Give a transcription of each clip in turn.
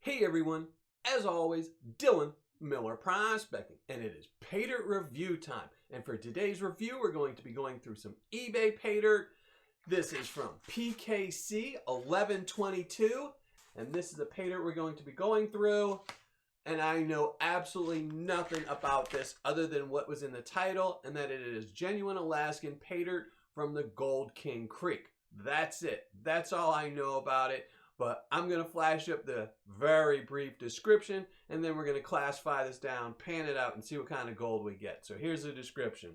Hey everyone, as always, Dylan Miller Prospecting, and it is Paydirt review time. And for today's review, we're going to be going through some eBay Paydirt. This is from PKC1122, and this is a Paydirt we're going to be going through. And I know absolutely nothing about this other than what was in the title, and that it is genuine Alaskan Paydirt from the Gold King Creek. That's it. That's all I know about it. But I'm going to flash up the very brief description, and then we're going to classify this down, pan it out, and see what kind of gold we get. So here's the description.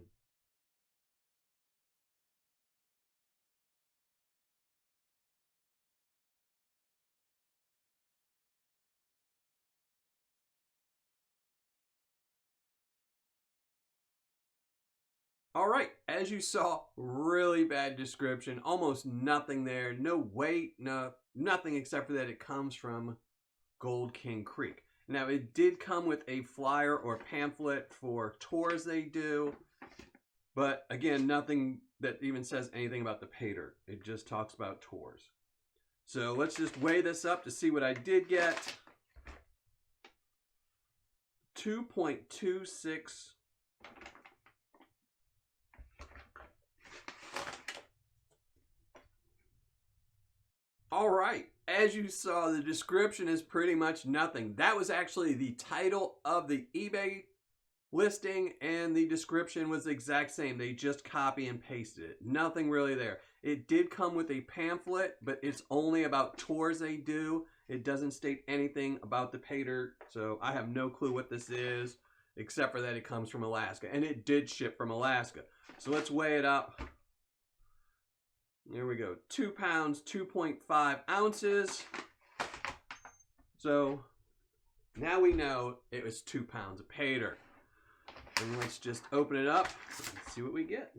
All right, as you saw, really bad description, almost nothing there, no weight, nothing except for that it comes from Gold King Creek. Now, it did come with a flyer or pamphlet for tours they do, but again, nothing that even says anything about the Paydirt. It just talks about tours. So let's just weigh this up to see what I did get. 2.26. All right, as you saw, the description is pretty much nothing. That was actually the title of the eBay listing, and the description was the exact same. They just copy and pasted it. Nothing really there. It did come with a pamphlet, but it's only about tours they do. It doesn't state anything about the Paydirt, so I have no clue what this is, except for that it comes from Alaska, and it did ship from Alaska. So let's weigh it up. There we go, 2 pounds, 2.5 ounces. So now we know it was 2 pounds of Paydirt. And let's just open it up and see what we get.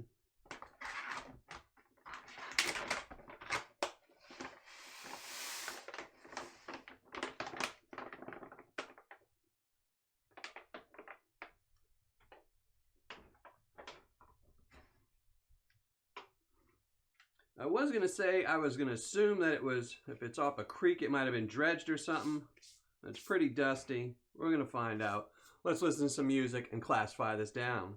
I was going to say, I was going to assume that it was, if it's off a creek, it might have been dredged or something. It's pretty dusty. We're going to find out. Let's listen to some music and classify this down.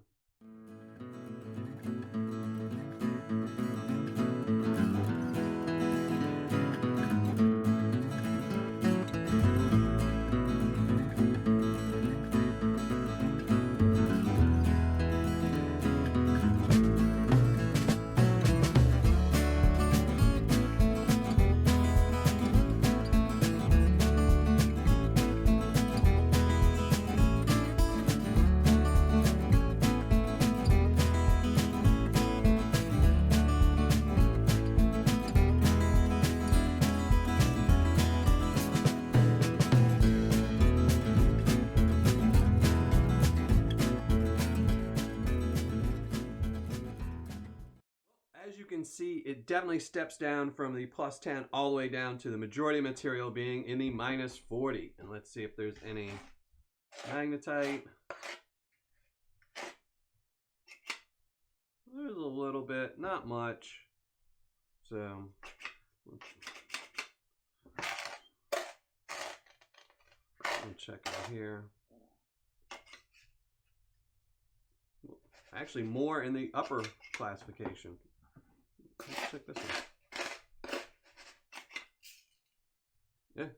As you can see, it definitely steps down from the +10 all the way down to the majority of material being in the -40. And let's see if there's any magnetite. There's a little bit, not much. So we'll check out here. Actually, more in the upper classification. Let's check this one. Yeah,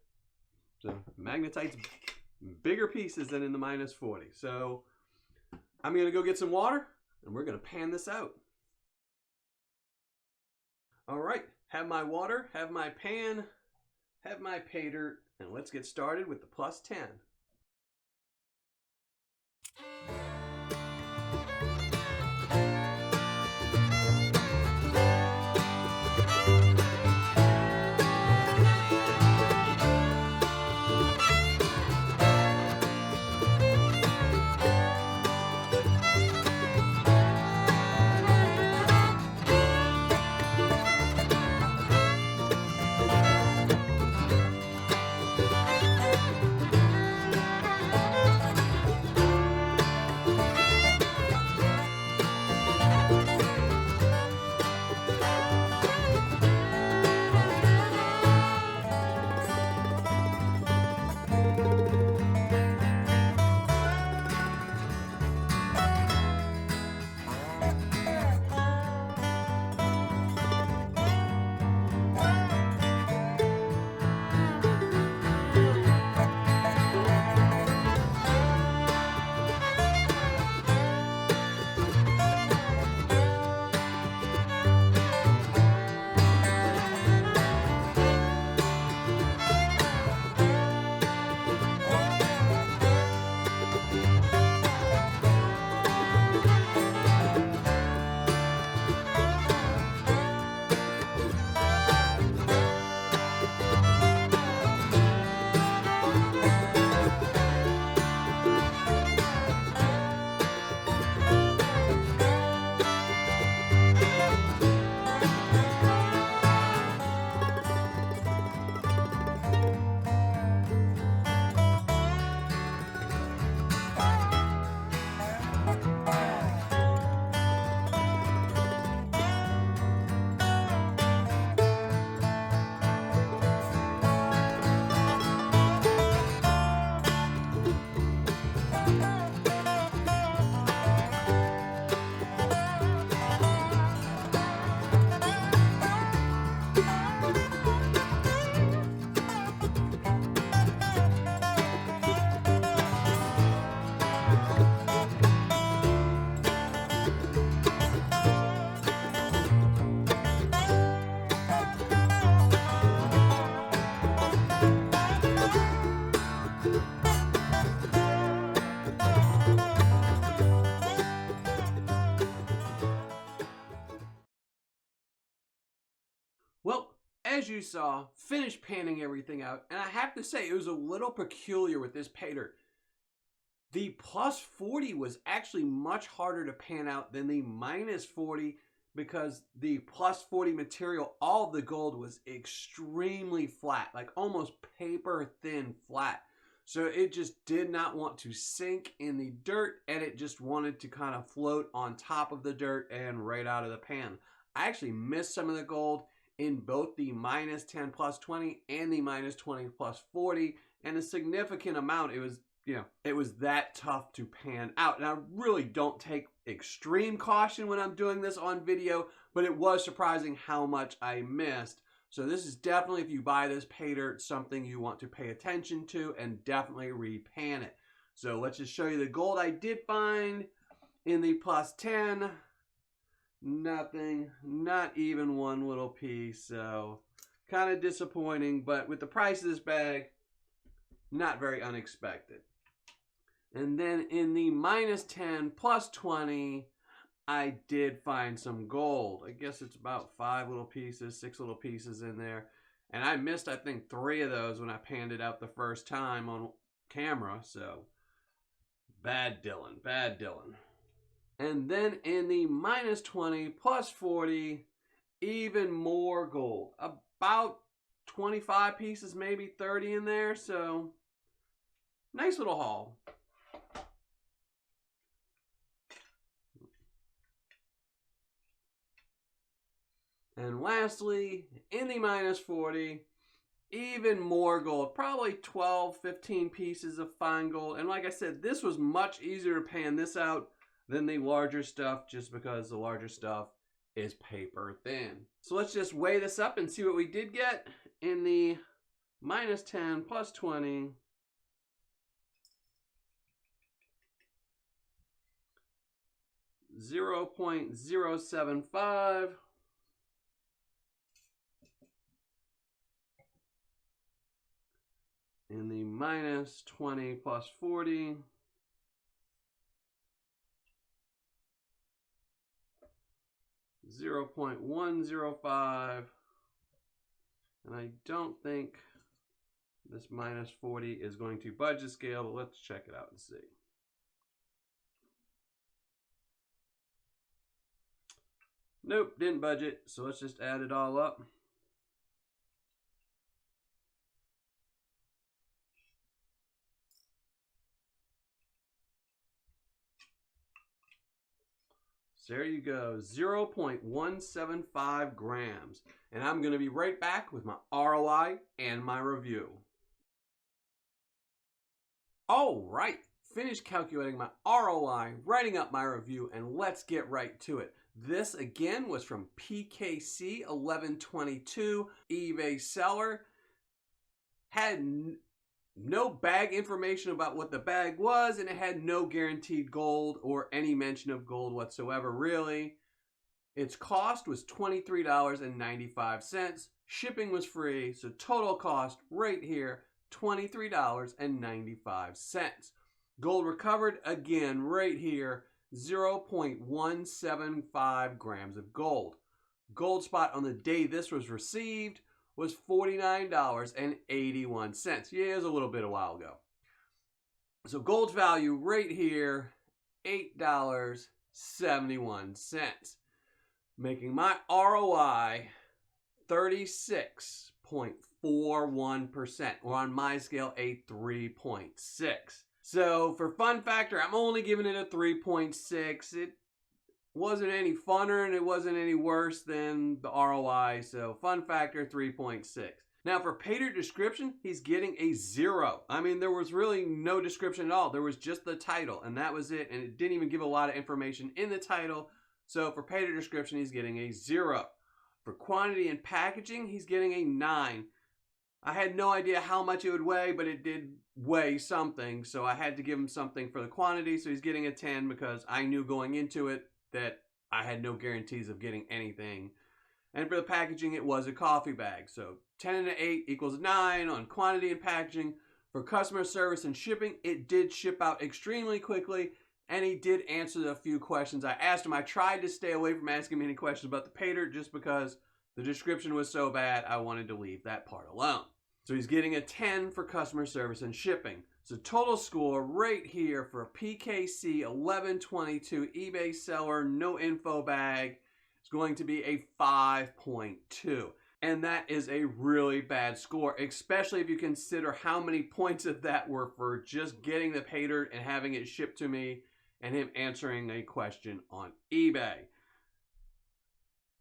so magnetite's bigger pieces than in the -40. So I'm gonna go get some water and we're gonna pan this out. All right, have my water, have my pan, have my Paydirt, and let's get started with the +10. as you saw, finished panning everything out, and I have to say it was a little peculiar with this Paydirt. The plus 40 was actually much harder to pan out than the minus 40 because the plus 40 material, all of the gold was extremely flat, like almost paper thin flat. So it just did not want to sink in the dirt, and it just wanted to kind of float on top of the dirt and right out of the pan. I actually missed some of the gold in both the minus 10 plus 20 and the minus 20 plus 40, and a significant amount. It was, it was that tough to pan out. And I really don't take extreme caution when I'm doing this on video, but it was surprising how much I missed. So this is definitely, if you buy this Paydirt, something you want to pay attention to and definitely repan it. So let's just show you the gold I did find in the plus 10. Nothing, not even one little piece. So kind of disappointing, but with the price of this bag, not very unexpected. And then in the minus 10 plus 20, I did find some gold. I guess it's about 5 little pieces, 6 little pieces in there. And I missed, I think, 3 of those when I panned it out the first time on camera. So bad Dylan, bad Dylan. And then in the minus 20 plus 40, even more gold. About 25 pieces, maybe 30 in there. So nice little haul. And lastly, in the minus 40, even more gold. Probably 12, 15 pieces of fine gold. And like I said, this was much easier to pan this out than the larger stuff, just because the larger stuff is paper thin. So let's just weigh this up and see what we did get in the minus 10 plus 20. .075. In the minus 20 plus 40. .105. And I don't think this minus 40 is going to budge the scale, but let's check it out and see. Nope, didn't budge it, so let's just add it all up. So there you go, 0.175 grams. And I'm going to be right back with my ROI and my review. All right, finished calculating my ROI, writing up my review, and let's get right to it. This again was from PKC1122, eBay seller. Had no bag information about what the bag was, and it had no guaranteed gold or any mention of gold whatsoever, really. Its cost was $23.95. Shipping was free, so total cost right here, $23.95. Gold recovered, again, right here, 0.175 grams of gold. Gold spot on the day this was received was $49.81. Yeah, it was a little bit a while ago. So gold's value right here, $8.71, making my ROI 36.41%, or on my scale, a 3.6. So for fun factor, I'm only giving it a 3.6. It wasn't any funner and it wasn't any worse than the ROI. So fun factor, 3.6. Now for Paydirt description, he's getting a 0. I mean, there was really no description at all. There was just the title and that was it. And it didn't even give a lot of information in the title. So for Paydirt description, he's getting a 0. For quantity and packaging, he's getting a 9. I had no idea how much it would weigh, but it did weigh something. So I had to give him something for the quantity. So he's getting a 10 because I knew going into it that I had no guarantees of getting anything. And for the packaging, it was a coffee bag. So 10 and an 8 equals 9 on quantity and packaging. For customer service and shipping, it did ship out extremely quickly. And he did answer a few questions I asked him. I tried to stay away from asking him any questions about the Paydirt just because The description was so bad, I wanted to leave that part alone. So he's getting a 10 for customer service and shipping. So total score right here for a PKC1122 eBay seller, no info bag, is going to be a 5.2. And that is a really bad score, especially if you consider how many points of that were for just getting the Paydirt and having it shipped to me and him answering a question on eBay.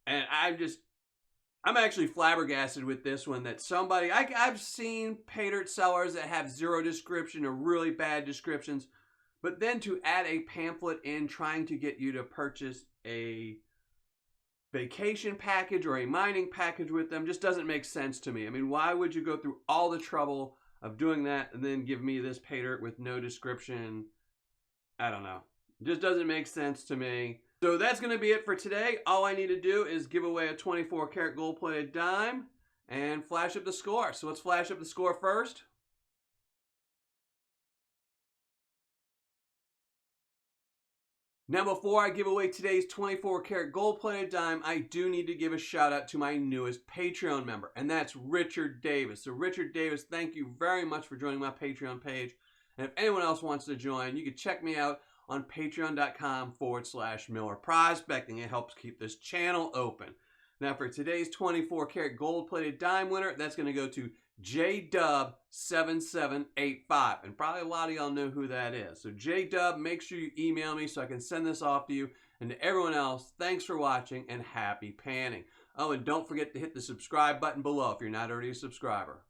And I'm actually flabbergasted with this one that somebody, I've seen Paydirt sellers that have zero description or really bad descriptions, but then to add a pamphlet in trying to get you to purchase a vacation package or a mining package with them just doesn't make sense to me. I mean, why would you go through all the trouble of doing that and then give me this Paydirt with no description? I don't know. It just doesn't make sense to me. So that's going to be it for today. All I need to do is give away a 24 karat gold plated dime and flash up the score. So let's flash up the score first. Now, before I give away today's 24 karat gold plated dime, I do need to give a shout out to my newest Patreon member, and that's Richard Davis. So Richard Davis, thank you very much for joining my Patreon page. And if anyone else wants to join, you can check me out on patreon.com/Miller Prospecting. It helps keep this channel open. Now for today's 24 karat gold plated dime winner, that's going to go to JDub7785. And probably a lot of y'all know who that is. So JDub, make sure you email me so I can send this off to you. And to everyone else, thanks for watching and happy panning. Oh, and don't forget to hit the subscribe button below if you're not already a subscriber.